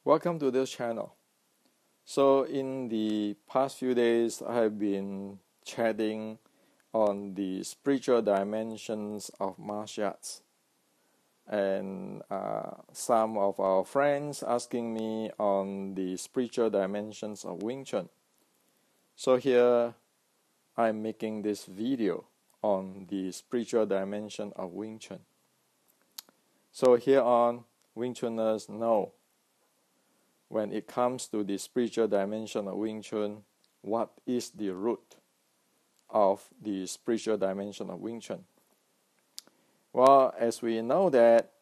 Welcome to this channel. So in the past few days, I have been chatting on the spiritual dimensions of martial arts, and some of our friends asking me on the spiritual dimensions of Wing Chun. So here I'm making this video on the spiritual dimension of Wing Chun. So here on, Wing Chuners know when it comes to the spiritual dimension of Wing Chun, what is the root of the spiritual dimension of Wing Chun? Well, as we know that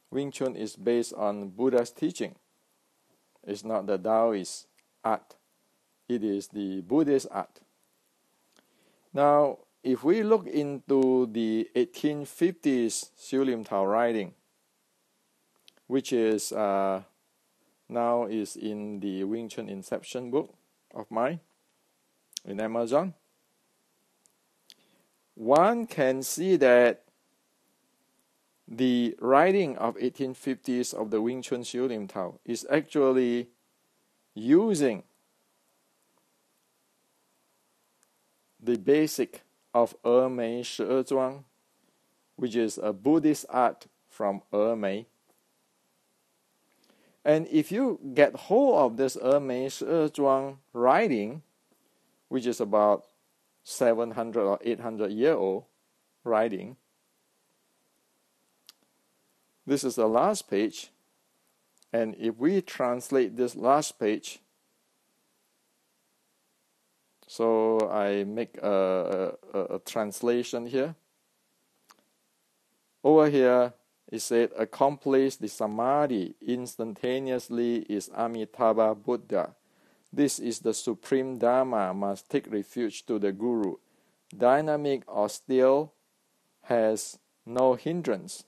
Wing Chun is based on Buddha's teaching. It's not the Taoist art. It is the Buddhist art. Now, if we look into the 1850s Xiu Lim Tao writing, which is now is in the Wing Chun Inception book of mine in Amazon, one can see that the writing of 1850s of the Wing Chun Xiu Lim Tao is actually using the basic of Mei Shi Zhuang, which is a Buddhist art from Mei. And if you get hold of this Mei Shi Zhuang writing, which is about 700 or 800-year-old writing, this is the last page. And if we translate this last page, so I make a translation here. Over here, it said, accomplish the samadhi instantaneously is Amitabha Buddha. This is the supreme Dharma, must take refuge to the Guru. Dynamic or still has no hindrance.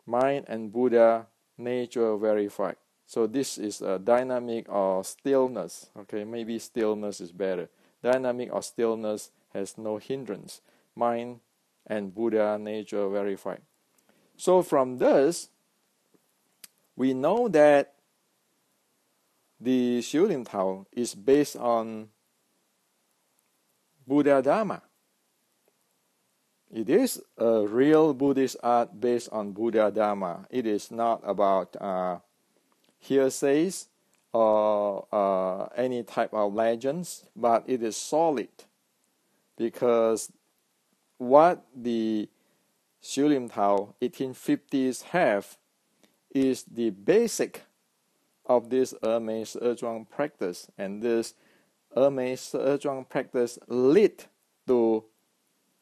Mind and Buddha, nature verified. So this is a dynamic or stillness. Okay, maybe stillness is better. Dynamic or stillness has no hindrance. Mind and Buddha, nature verified. So from this, we know that the Xiu Lim Tao is based on Buddha Dharma. It is a real Buddhist art based on Buddha Dharma. It is not about hearsays or any type of legends, but it is solid, because what the Xiu Lim Tao 1850s have is the basic of this Mei Shi Zhuang practice, and this Mei Shi Zhuang practice lead to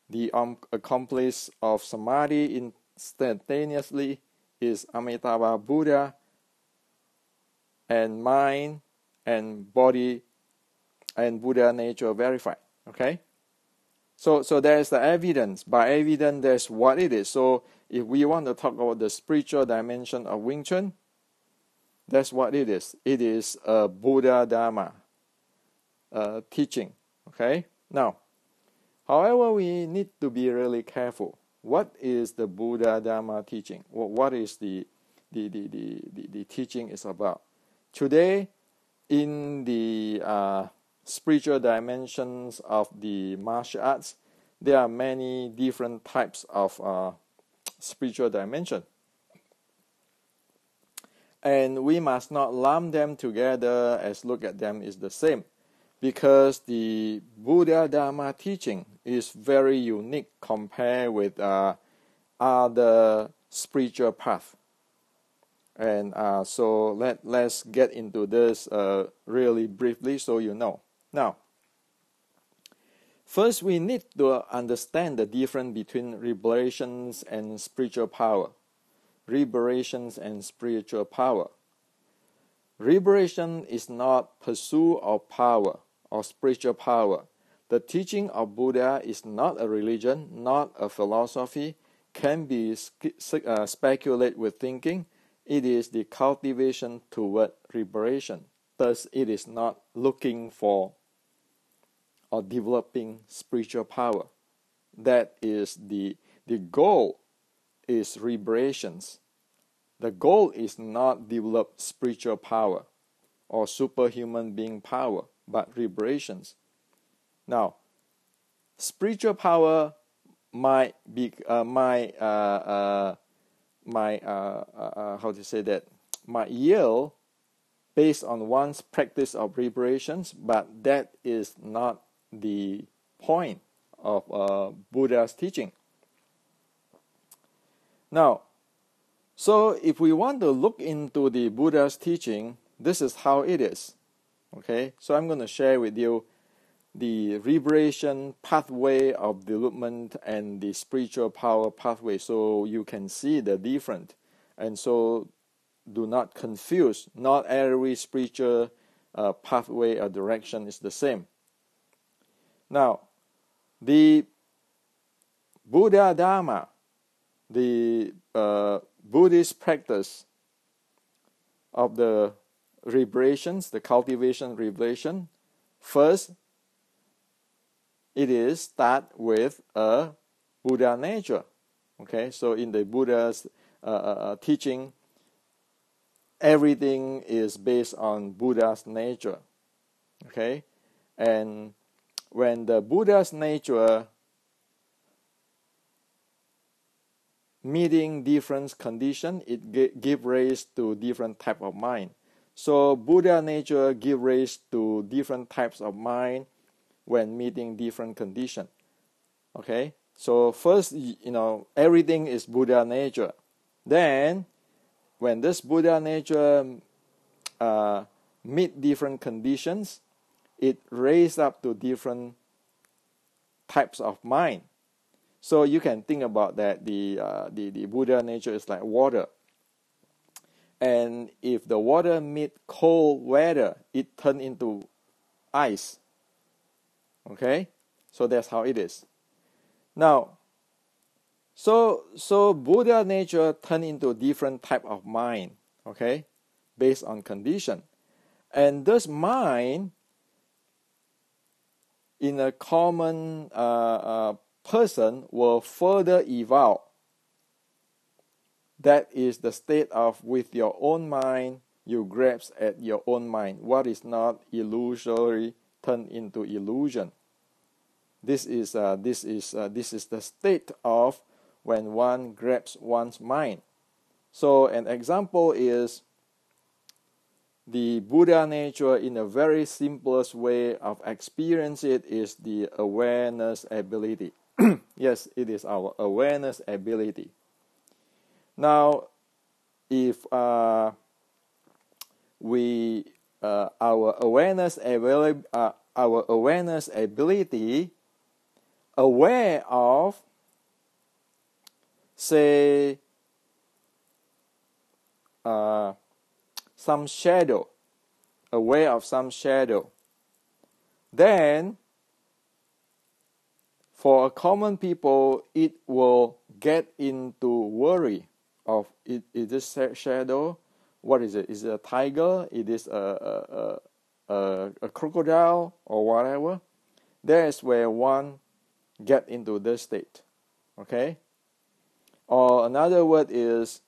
the accomplish of samadhi instantaneously is Amitabha Buddha, and mind and body and Buddha nature verified. Okay? So there's the evidence. By evidence, there's what it is. So if we want to talk about the spiritual dimension of Wing Chun, that's what it is. It is a Buddha Dharma teaching. Okay? Now, however, we need to be really careful. What is the Buddha Dharma teaching? What is the teaching is about? Today, in the spiritual dimensions of the martial arts, there are many different types of spiritual dimension. And we must not lump them together as look at them is the same, because the Buddha Dharma teaching is very unique compared with other spiritual paths. And so let's get into this really briefly so you know. Now, first we need to understand the difference between liberations and spiritual power. Liberations and spiritual power. Liberation is not pursuit of power or spiritual power. The teaching of Buddha is not a religion, not a philosophy, can be speculated with thinking. It is the cultivation toward liberation. Thus, it is not looking for or developing spiritual power. That is the goal is liberations. The goal is not develop spiritual power or superhuman being power, but liberations. Now, spiritual power might be how to say that, might yield based on one's practice of liberations, but that is not the point of Buddha's teaching. Now, so if we want to look into the Buddha's teaching, this is how it is. Okay, so I'm going to share with you the liberation pathway of development and the spiritual power pathway, so you can see the difference. And so do not confuse. Not every spiritual pathway or direction is the same. Now, the Buddha Dharma, the Buddhist practice of the liberations, the cultivation liberation, first, it is start with a Buddha nature. Okay, so in the Buddha's teaching, everything is based on Buddha's nature. Okay, and when the Buddha's nature meeting different conditions, it give rise to different type of mind. So Buddha nature give rise to different types of mind when meeting different conditions. Okay, so first, everything is Buddha nature. Then, when this Buddha nature meet different conditions, it raise up to different types of mind. So you can think about that the Buddha nature is like water. And if the water meet cold weather, it turn into ice. Okay, so that's how it is. Now, so Buddha nature turn into different type of mind. Okay, based on condition, and this mind in a common person will further evolve. That is the state of with your own mind, you grasp at your own mind. What is not illusory turn into illusion. This is the state of when one grabs one's mind. So an example is the Buddha nature in a very simplest way of experience it is the awareness ability. Yes, it is our awareness ability. Now, if our awareness ability aware of, say, some shadow, aware of some shadow, then for a common people, it will get into worry of is this shadow? What is it? Is it a tiger? It is a crocodile or whatever. That is where one get into this state. Okay? Or another word is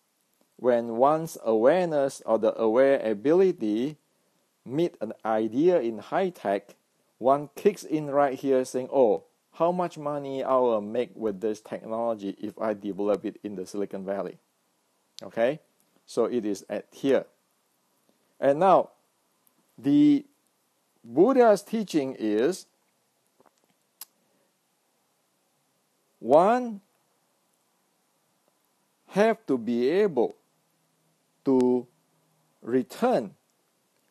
when one's awareness or the aware ability meet an idea in high tech, one kicks in right here saying, oh, how much money I will make with this technology if I develop it in the Silicon Valley. Okay? So it is at here. And now, the Buddha's teaching is one have to be able to return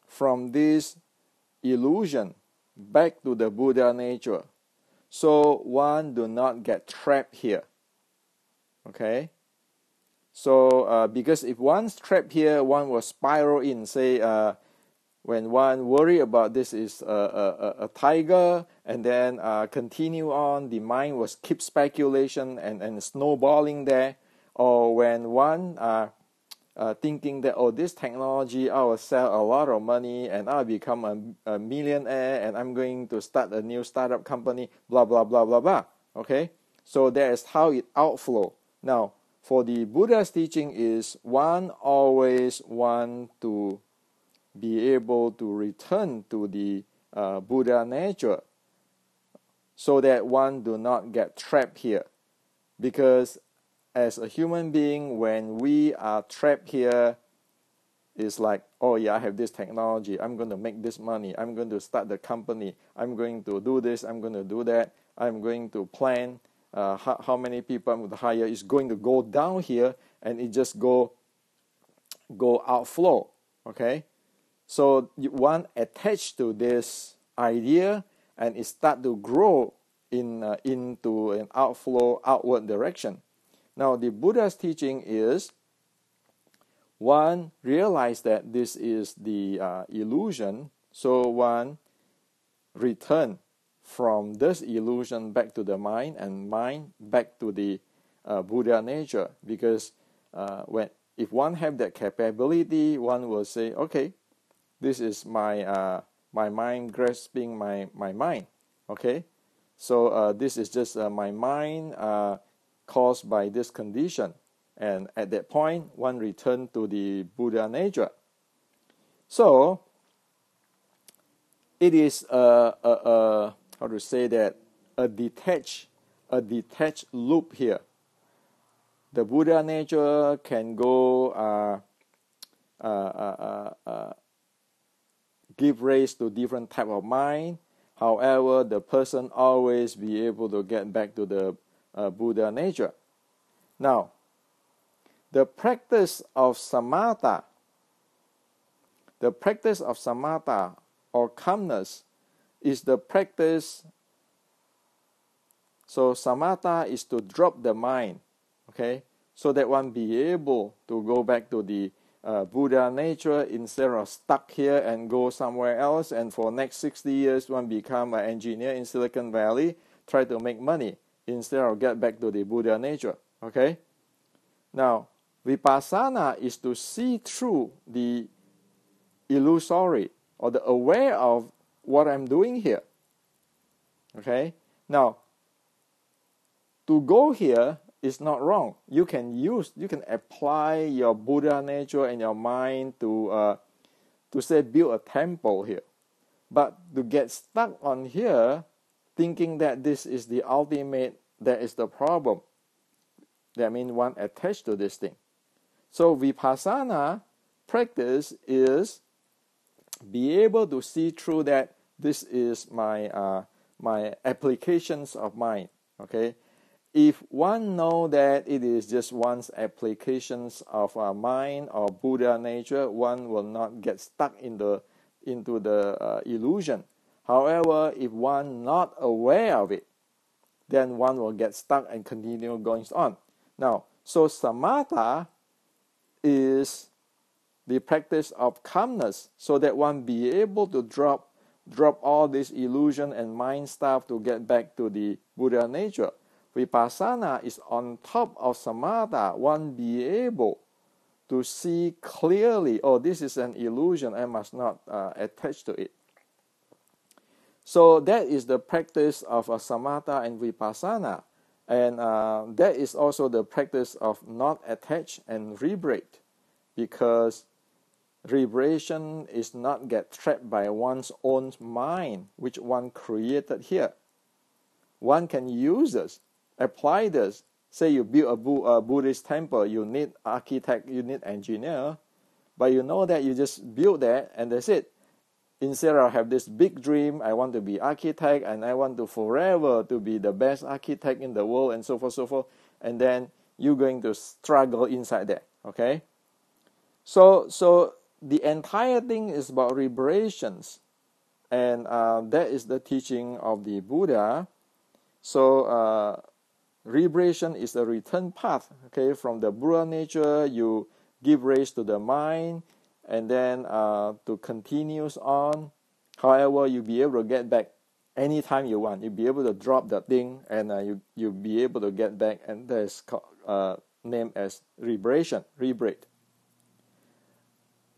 from this illusion back to the Buddha nature. So one do not get trapped here. Okay? So because if one's trapped here, one will spiral in. Say when one worry about this is a tiger, and then continue on, the mind was keep speculation and snowballing there. Or when one thinking that, oh, this technology, I will sell a lot of money and I'll become a millionaire and I'm going to start a new startup company, blah, blah, blah, blah, blah. Okay? So that is how it outflow. Now, for the Buddha's teaching is one always want to be able to return to the Buddha nature, so that one do not get trapped here. Because as a human being, when we are trapped here, it's like, oh yeah, I have this technology, I'm going to make this money, I'm going to start the company, I'm going to do this, I'm going to do that, I'm going to plan how many people I'm going to hire. Is going to go down here, and it just go outflow. Okay, so one attached to this idea, and it start to grow into an outward direction. Now the Buddha's teaching is one realize that this is the illusion, so one return from this illusion back to the mind, and mind back to the Buddha nature. Because if one have that capability, one will say, okay, this is my mind grasping my mind. Okay, so this is just my mind caused by this condition, and at that point, one return to the Buddha nature. So it is how to say that, a detached loop here. The Buddha nature can go give rise to different type of mind. However, the person always be able to get back to the Buddha nature. Now, the practice of samatha or calmness is the practice. So samatha is to drop the mind, okay, so that one be able to go back to the Buddha nature instead of stuck here and go somewhere else, and for next 60 years one become an engineer in Silicon Valley, try to make money instead of get back to the Buddha nature. Okay, now Vipassana is to see through the illusory, or the aware of what I'm doing here. Okay, now to go here is not wrong. You can apply your Buddha nature and your mind to say build a temple here. But to get stuck on here, thinking that this is the ultimate, that is the problem. That means one attached to this thing. So Vipassana practice is be able to see through that this is my applications of mind. Okay, if one know that it is just one's applications of mind or Buddha nature, one will not get stuck into the illusion. However, if one not aware of it, then one will get stuck and continue going on. Now, so samatha is the practice of calmness, so that one be able to drop all this illusion and mind stuff to get back to the Buddha nature. Vipassana is on top of samatha. One be able to see clearly, oh, this is an illusion, I must not attach to it. So that is the practice of samatha and vipassana. And that is also the practice of not attach and liberate, because liberation is not get trapped by one's own mind, which one created here. One can use this, apply this. Say you build a Buddhist temple, you need architect, you need engineer, but you know that you just build that and that's it. Instead of have this big dream, I want to be architect and I want to forever to be the best architect in the world and so forth, and then you're going to struggle inside that. Okay, so the entire thing is about liberations, and that is the teaching of the Buddha. So liberation is a return path. Okay, from the Buddha nature, you give raise to the mind, and then to continues on. However, you'll be able to get back anytime you want. You'll be able to drop that thing, and you'll be able to get back, and that's named as liberation, liberate.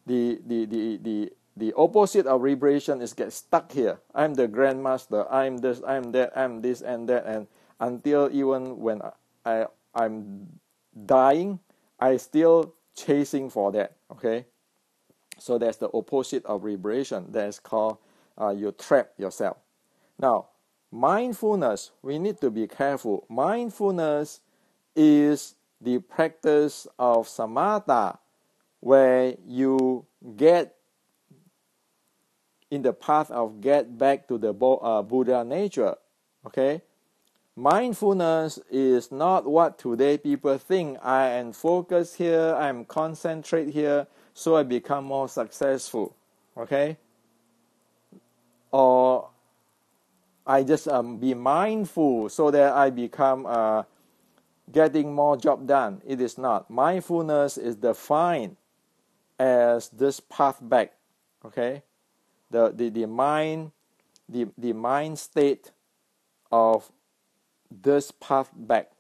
The opposite of liberation is get stuck here. I'm the grandmaster. I'm this. I'm that. I'm this and that. And until even when I'm dying, I still chasing for that. Okay, so that's the opposite of liberation. That's called you trap yourself. Now, mindfulness, we need to be careful. Mindfulness is the practice of samatha, where you get in the path of get back to the Buddha nature. Okay, mindfulness is not what today people think. I am focused here, I am concentrate here, so I become more successful. Okay, or I just be mindful so that I become getting more job done. It is not. Mindfulness is defined as this path back. Okay, the mind state of this path back.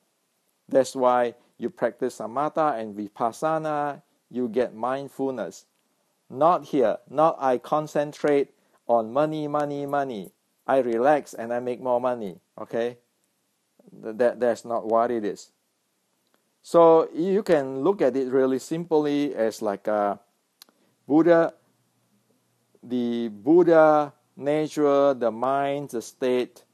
That's why you practice samatha and vipassana, you get mindfulness. Not here, not I concentrate on money. I relax and I make more money. Okay, that's not what it is. So you can look at it really simply as like a Buddha, the Buddha nature, the mind, the state.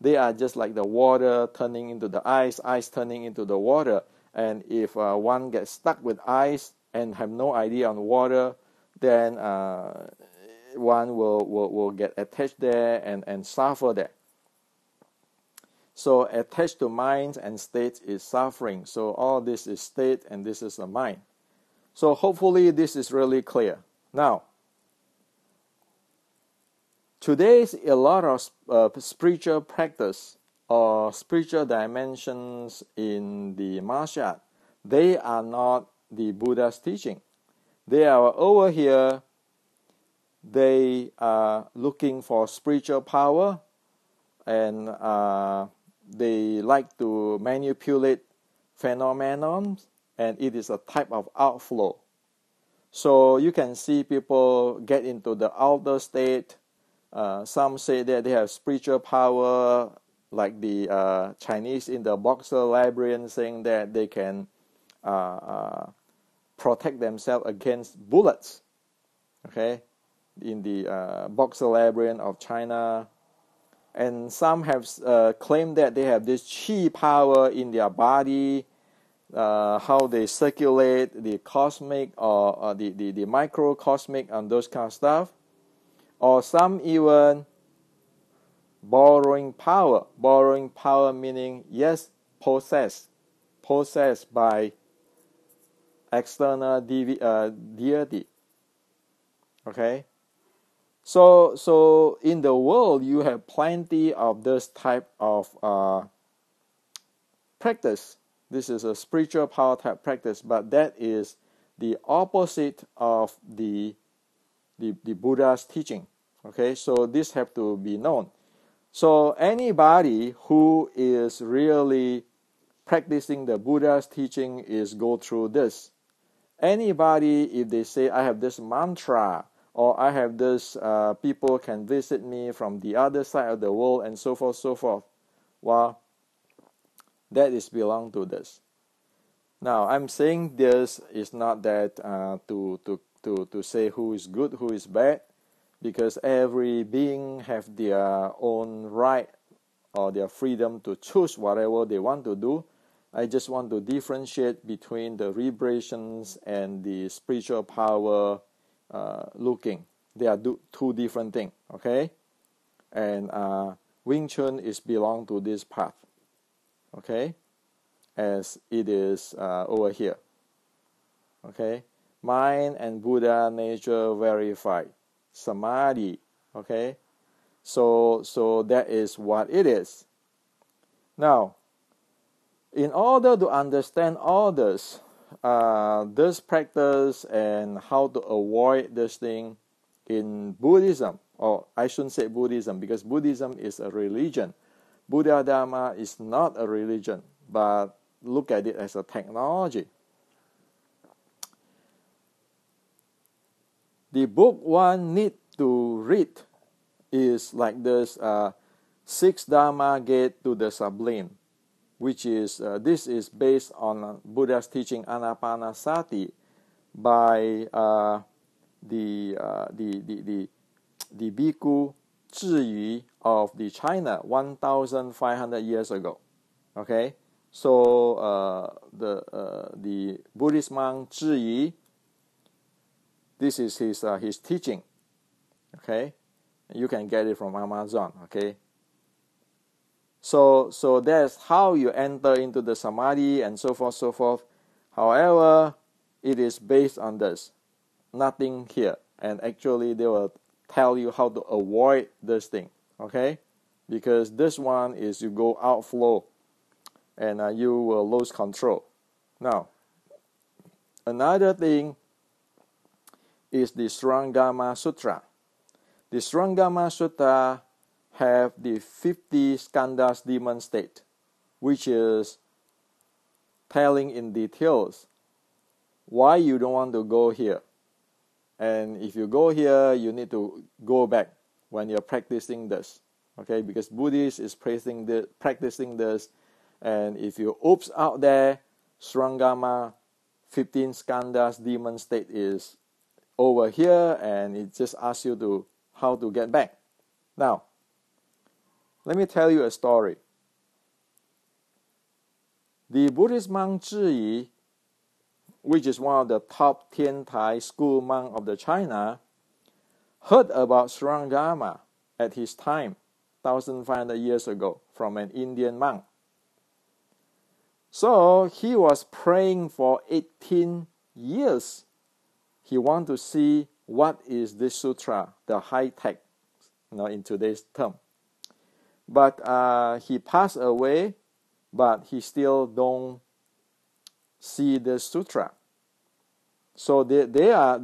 They are just like the water turning into the ice turning into the water. And if one gets stuck with ice and have no idea on water, then one will get attached there and suffer there. So attached to mind and state is suffering. So all this is state and this is a mind. So hopefully this is really clear. Now, today's a lot of spiritual practice or spiritual dimensions in the martial art. They are not the Buddha's teaching. They are over here. They are looking for spiritual power, and they like to manipulate phenomena, and it is a type of outflow. So you can see people get into the outer state. Some say that they have spiritual power, like the Chinese in the Boxer labyrinth, saying that they can protect themselves against bullets. Okay, in the Boxer labyrinth of China. And some have claimed that they have this chi power in their body, how they circulate the cosmic or the microcosmic and those kind of stuff. Or some even borrowing power meaning, yes, possessed by external deity. Okay, so in the world you have plenty of this type of practice. This is a spiritual power type practice, but that is the opposite of the Buddha's teaching. Okay, so this have to be known. So anybody who is really practicing the Buddha's teaching is go through this. Anybody, if they say, I have this mantra, or I have this, people can visit me from the other side of the world, and so forth, well, that is belong to this. Now, I'm saying this is not that to say who is good, who is bad, because every being have their own right or their freedom to choose whatever they want to do. I just want to differentiate between the vibrations and the spiritual power looking. They are two different things, okay? And Wing Chun is belong to this path, okay? As it is over here, okay? Mind and Buddha nature verified. Samadhi, okay? So that is what it is. Now, in order to understand all this practice and how to avoid this thing in Buddhism, or I shouldn't say Buddhism, because Buddhism is a religion. Buddha Dharma is not a religion, but look at it as a technology. The book one need to read is like this 6 Dharma Gate to the Sublime. which is this is based on Buddha's teaching Anapanasati by the Bhikkhu Zhiyu of the China 1,500 years ago. Okay, so the Buddhist monk Zhiyu, this is his teaching. Okay, you can get it from Amazon. Okay, so that's how you enter into the samadhi and so forth. However, it is based on this, nothing here, and actually they will tell you how to avoid this thing. Okay, because this one is you go outflow and you will lose control. Now, another thing is the Srangama Sutra. The Srangama Sutra have the 50 skandhas demon state, which is telling in details why you don't want to go here. And if you go here, you need to go back when you're practicing this. Okay, because Buddhists is practicing this, and if you oops out there, Srangama 15 skandhas demon state is over here, and it just asks you to how to get back. Now, let me tell you a story. The Buddhist monk Zhiyu, which is one of the top Tiantai school monk of the China, heard about Srangama at his time, 1,500 years ago, from an Indian monk. So he was praying for 18 years. He wanted to see what is this sutra, the high tech, in today's term. But he passed away, but he still don't see the sutra. So they are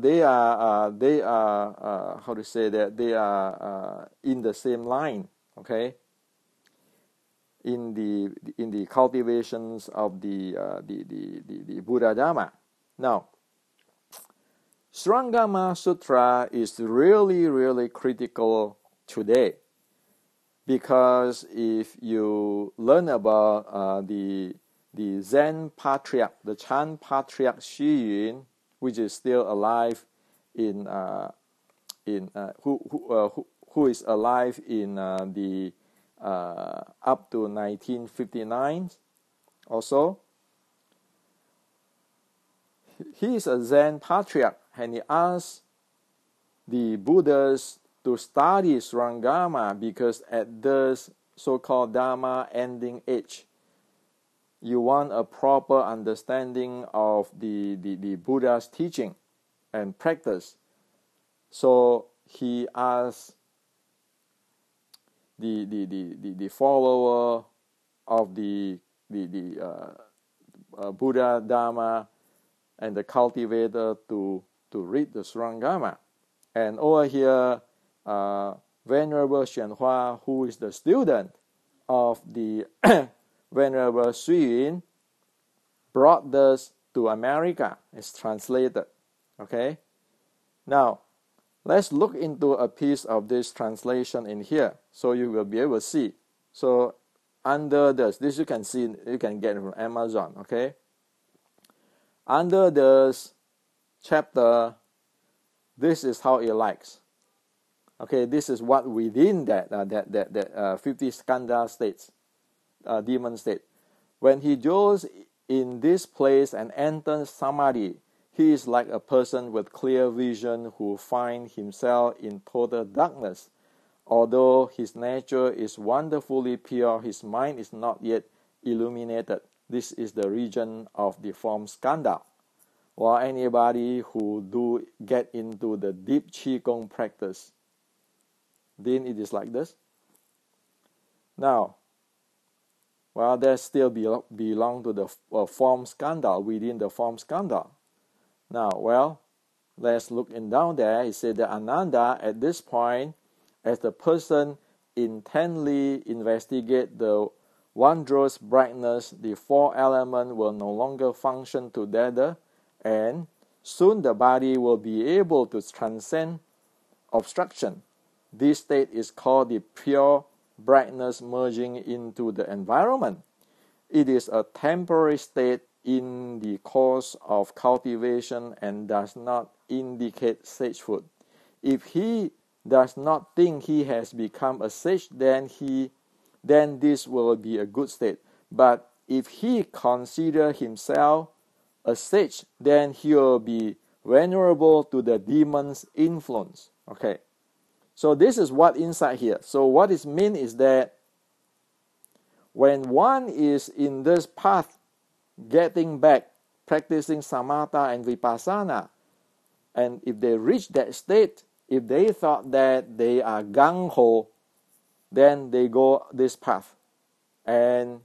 how to say that, they are in the same line. Okay, in the cultivations of the Buddha Dharma. Now, Srangama Sutra is really critical today, because if you learn about the Zen patriarch, the Chan patriarch Xu Yun, which is still alive who is alive in the up to 1959 also. He is a Zen patriarch, and he asked the Buddhas to study Srangama because at this so-called Dharma ending age, you want a proper understanding of the Buddha's teaching and practice. So he asked the follower of the Buddha Dharma and the cultivator to read the Srangama. And over here, Venerable Xuanhua, who is the student of the Venerable Xu Yun, brought this to America. It's translated. Okay? Now, let's look into a piece of this translation in here, so you will be able to see. So under this you can see, you can get it from Amazon. Okay? Under this chapter, this is how it likes. Okay, this is what within that 50 skandha states, demon state. When he dwells in this place and enters samadhi, he is like a person with clear vision who finds himself in total darkness. Although his nature is wonderfully pure, his mind is not yet illuminated. This is the region of the form skandha. Or anybody who do get into the deep qigong practice, then it is like this. Now, well, that still belong to the form skandha, within the form skandha. Now, well, let's look in down there. It said that Ananda, at this point, as the person intently investigate the wondrous brightness, the four elements will no longer function together, and soon the body will be able to transcend obstruction. This state is called the pure brightness merging into the environment. it is a temporary state in the course of cultivation and does not indicate sagehood. If he does not think he has become a sage, then this will be a good state. But if he considers himself a sage, then he will be vulnerable to the demon's influence. Okay, so this is what inside here. So what it means is that when one is in this path, getting back, practicing Samata and Vipassana, and if they reach that state, if they thought that they are gung-ho, then they go this path. And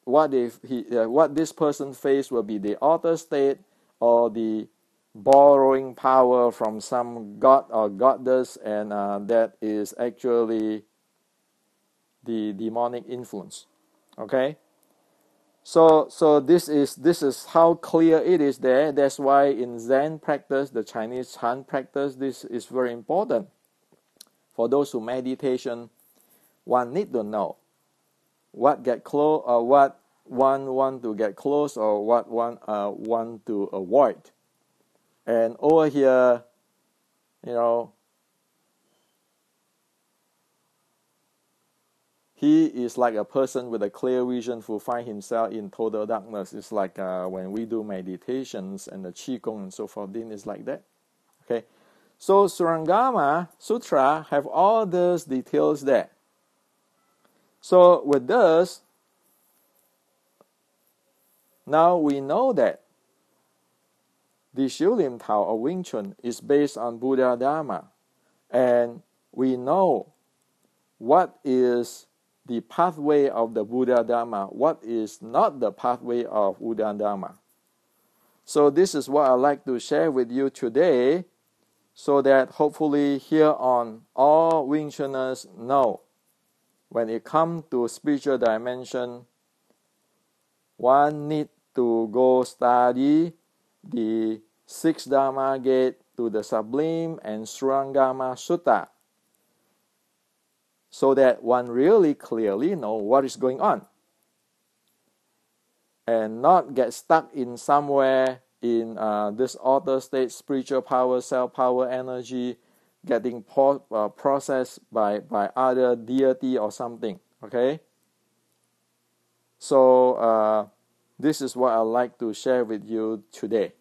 what this person face will be the outer state, or the borrowing power from some god or goddess, and that is actually the demonic influence. Okay, so this is how clear it is there. That's why in Zen practice, the Chinese Han practice, this is very important. For those who meditation, one need to know what get close, or what one want to get close, or what one want to avoid. And over here, he is like a person with a clear vision who finds himself in total darkness. It's like when we do meditations and the Qigong and so forth, then it's like that. Okay, so Surangama Sutra have all those details there. So with this, now we know that the Xiulim Tao or Wing Chun is based on Buddha Dharma, and we know what is the pathway of the Buddha Dharma, what is not the pathway of Buddha Dharma. So this is what I'd like to share with you today, so that hopefully here on all Wing Chuners know when it comes to spiritual dimension, one need to go study the 6 Dharma Gate to the Sublime and Surangama Sutta, so that one really clearly know what is going on, and not get stuck in somewhere in this outer state, spiritual power, self-power, energy, getting processed by other deity or something. Okay, so this is what I'd like to share with you today.